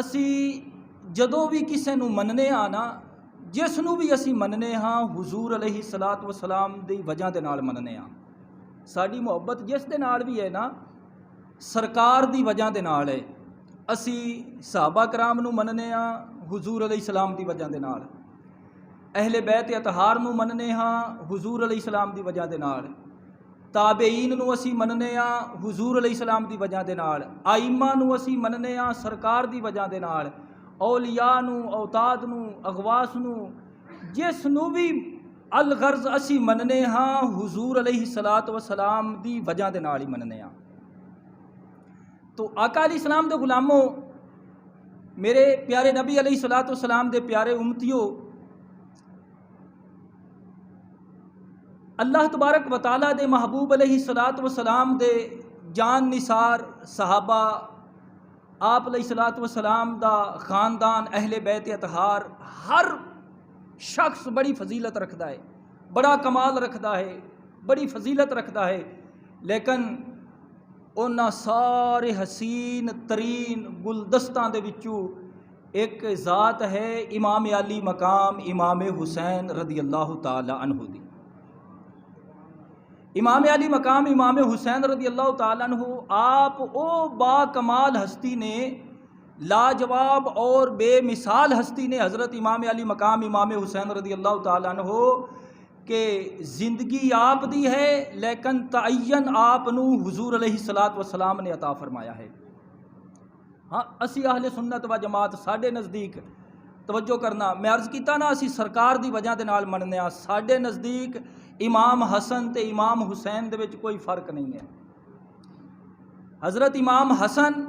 ਅਸੀਂ ਜਦੋਂ ਵੀ ਕਿਸੇ ਨੂੰ ਮੰਨਨੇ ਆ ਨਾ, ਜਿਸ ਨੂੰ ਵੀ ਅਸੀਂ ਮੰਨਨੇ ਹਾਂ ਹੁਜ਼ੂਰ ਅਲੈਹਿ ਸਲਾਤ ਵਸਲਾਮ ਦੀ ਵਜ੍ਹਾ ਦੇ ਨਾਲ ਮੰਨਨੇ ਆ। ਸਾਡੀ ਮੁਹੱਬਤ ਜਿਸ ਦੇ ਨਾਲ ਵੀ ਹੈ ਨਾ, ਸਰਕਾਰ ਦੀ ਵਜ੍ਹਾ ਦੇ ਨਾਲ ਹੈ। ਅਸੀਂ ਸਹਾਬਾ ਕਰਾਮ ਨੂੰ ਮੰਨਨੇ ਆ ਹੁਜ਼ੂਰ ਅਲੈਹਿ ਸਲਾਮ ਦੀ ਵਜ੍ਹਾ ਦੇ ਨਾਲ, ਅਹਿਲੇ ਬੈਤ ਅਤਹਾਰ ਨੂੰ ਮੰਨਨੇ ਹਾਂ ਹੁਜ਼ੂਰ ਅਲੈਹਿ ਸਲਾਮ ਦੀ ਵਜ੍ਹਾ ਦੇ ਨਾਲ, ਤਾਬੇਈਨ ਨੂੰ ਅਸੀਂ ਮੰਨਨੇ ਆ ਹੁਜ਼ੂਰ ਅਲੈਹਿ ਸਲਾਮ ਦੀ ਵਜ੍ਹਾ ਦੇ ਨਾਲ, ਆਇਮਾ ਨੂੰ ਅਸੀਂ ਮੰਨਨੇ ਆ ਸਰਕਾਰ ਦੀ ਵਜ੍ਹਾ ਦੇ ਨਾਲ, ਔਲੀਆ ਨੂੰ, ਔਤਾਦ ਨੂੰ, ਅਗਵਾਸ ਨੂੰ, ਜਿਸ ਨੂੰ ਵੀ ਅਲਗਰਜ਼ ਅਸੀਂ ਮੰਨਨੇ ਹਾਂ ਹੁਜ਼ੂਰ ਅਲੈਹਿ ਸਲਾਤ ਵਸਲਾਮ ਦੀ ਵਜ੍ਹਾ ਦੇ ਨਾਲ ਹੀ ਮੰਨਨੇ ਆ। تو آقا علیہ السلام دے غلاموں، میرے پیارے نبی علیہ الصلوۃ والسلام دے پیارے امتیوں، اللہ تبارک و تعالیٰ دے محبوب علیہ الصلوۃ والسلام دے جان نثار صحابہ، آپ علیہ الصلوۃ والسلام دا خاندان، اہل بیت اطہار، ہر شخص بڑی فضیلت رکھدا ہے، بڑا کمال رکھدا ہے، بڑی فضیلت رکھدا ہے، لیکن انہاں سارے حسین ترین گلدستاں دے وچوں ایک ذات ہے امام علی مقام امام حسین رضی اللہ تعالی عنہ دی۔ امام علی مقام امام حسین رضی اللہ تعالی عنہ آپ او با کمال ہستی نے، لاجواب اور بے مثال ہستی نے حضرت امام علی مقام امام حسین رضی اللہ تعالی عنہ کہ زندگی آپ دی ہے، لیکن تعین آپ نو حضور علیہ الصلوۃ والسلام نے عطا فرمایا ہے۔ ہاں اسی اہل سنت و جماعت، ساڈے نزدیک توجہ کرنا، میں عرض کیتا نا اسی سرکار دی وجہ دے نال مننے آ، ساڈے نزدیک امام حسن تے امام حسین دے وچ کوئی فرق نہیں ہے۔ حضرت امام حسن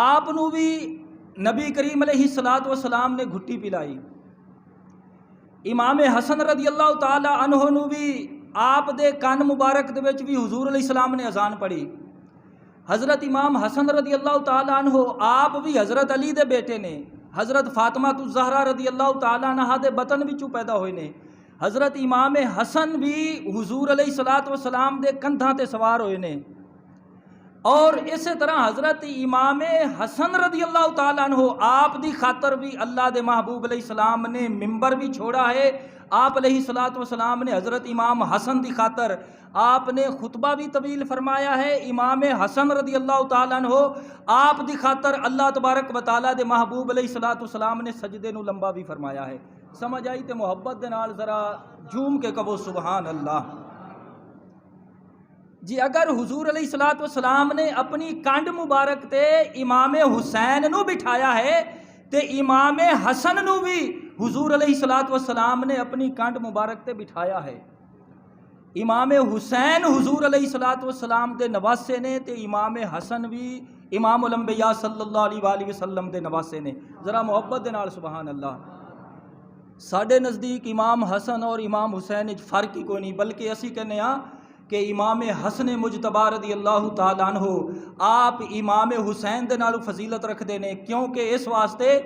آپ نو بھی نبی کریم علیہ الصلوۃ والسلام نے گھٹی پلائی، امام حسن رضی اللہ تعالی عنہ نو بھی آپ دے کان مبارک دے وچ بھی حضور علیہ السلام نے اذان پڑھی۔ حضرت امام حسن رضی اللہ تعالی عنہ آپ بھی حضرت علی دے بیٹے نے، حضرت فاطمہ الزہرا رضی اللہ تعالی عنہا دے بطن وچوں پیدا ہوئے نے۔ حضرت امام حسن بھی حضور علیہ الصلوۃ والسلام دے کندھاں تے سوار ہوئے نے، اور اسی طرح حضرت امام حسن رضی اللہ تعالی عنہ آپ دی خاطر بھی اللہ دے محبوب علیہ السلام نے ممبر بھی چھوڑا ہے۔ آپ علیہ الصلوۃ والسلام نے حضرت امام حسن دی خاطر آپ نے خطبہ بھی طویل فرمایا ہے۔ امام حسن رضی اللہ تعالی عنہ آپ دی خاطر اللہ تبارک و تعالیٰ دے محبوب علیہ الصلوۃ والسلام نے سجدے نو لمبا بھی فرمایا ہے۔ سمجھ آئی تے محبت دے نال ذرا جھوم کے کہو سبحان اللہ جی۔ اگر حضور علیہ الصلوۃ والسلام نے اپنی کانڈ مبارک تے امام حسین نو بٹھایا ہے تے امام حسن نو بھی حضور علیہ الصلوۃ والسلام نے اپنی کانڈ مبارک تے بٹھایا ہے۔ امام حسین حضور علیہ الصلوۃ والسلام دے نواسے نے تے امام حسن بھی امام الانبیاء صلی اللہ علیہ وآلہ وسلم دے نواسے نے۔ ذرا محبت دے نال سبحان اللہ۔ ساڈے نزدیک امام حسن اور امام حسین وچ فرق ہی کوئی نہیں، بلکہ اسی کہنے ہاں کہ امام حسن مجتبی رضی اللہ تعالی عنہ آپ امام حسین دے نالوں فضیلت رکھدے نے، کیونکہ اس واسطے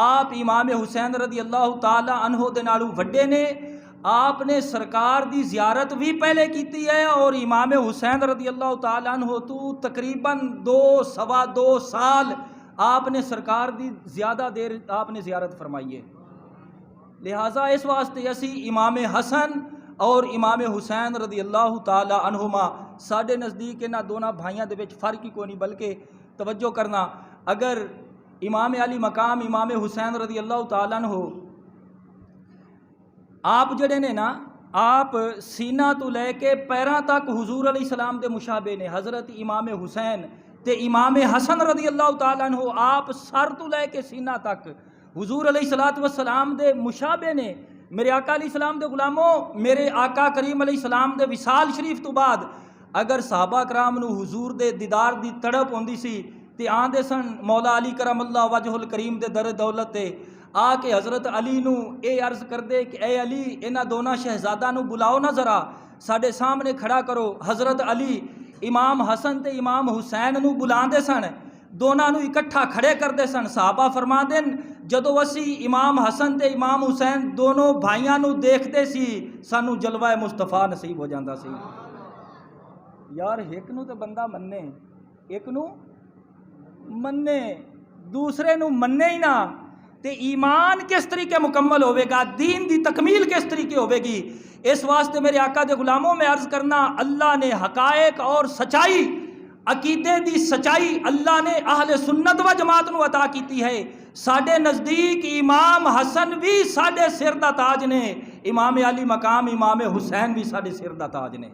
آپ امام حسین رضی اللہ تعالی عنہ دے نالوں وڈے نے۔ آپ نے سرکار دی زیارت بھی پہلے کیتی ہے، اور امام حسین رضی اللہ تعالی عنہ تو تقریباً 2 سال آپ نے سرکار دی زیادہ دیر آپ نے زیارت فرمائی ہے۔ لہٰذا اس واسطے اسی امام حسن اور امام حسین رضی اللہ تعالی عنہما ساڈے نزدیک انہاں دونوں بھائیاں دے وچ فرق ہی کوئی نہیں، بلکہ توجہ کرنا، اگر امام علی مقام امام حسین رضی اللہ تعالی عنہ آپ جڑے نے نا، آپ سینہ تو لے کے پیراں تک حضور علیہ السلام دے مشابہ نے۔ حضرت امام حسین تے امام حسن رضی اللہ تعالی عنہ آپ سر تو لے کے سینہ تک حضور علیہ الصلوۃ والسلام دے مشابہ نے۔ میرے آقا علیہ السلام دے غلاموں، میرے آقا کریم علیہ السلام دے وصال شریف تو بعد اگر صحابہ کرام نو حضور دے دیدار دی تڑپ ہوندی سی تے آندے سن مولا علی کرم اللہ وجہ الکریم دے در دولت تے آ کے حضرت علی نو اے عرض کر دے کہ اے علی انہاں دونوں شہزادہ نو بلاؤ نہ ذرا ساڈے سامنے کھڑا کرو۔ حضرت علی امام حسن تے امام حسین نو بلاندے سن، دونوں نو اکٹھا کھڑے کردے سن۔ صحابہ فرماندے جدو اسی امام حسن تے امام حسین دونوں بھائیاں نو دیکھتے سی سانو جلوہ مصطفیٰ نصیب ہو جاندہ سی۔ یار ایک نو تے بندہ مننے ایک نو مننے دوسرے نو مننے ہی نہ تے ایمان کس طریقے مکمل ہوئے گا، دین دی تکمیل کس طریقے ہوئے گی۔ اس واسطے میرے آقا دے غلاموں میں عرض کرنا، اللہ نے حقائق اور سچائی، عقیدے دی سچائی اللہ نے اہل سنت و جماعت نو عطا کیتی ہے۔ ساڈے نزدیک امام حسن بھی ساڈے سر دا تاج نے، امام علی مقام امام حسین بھی ساڈے سر دا تاج نے۔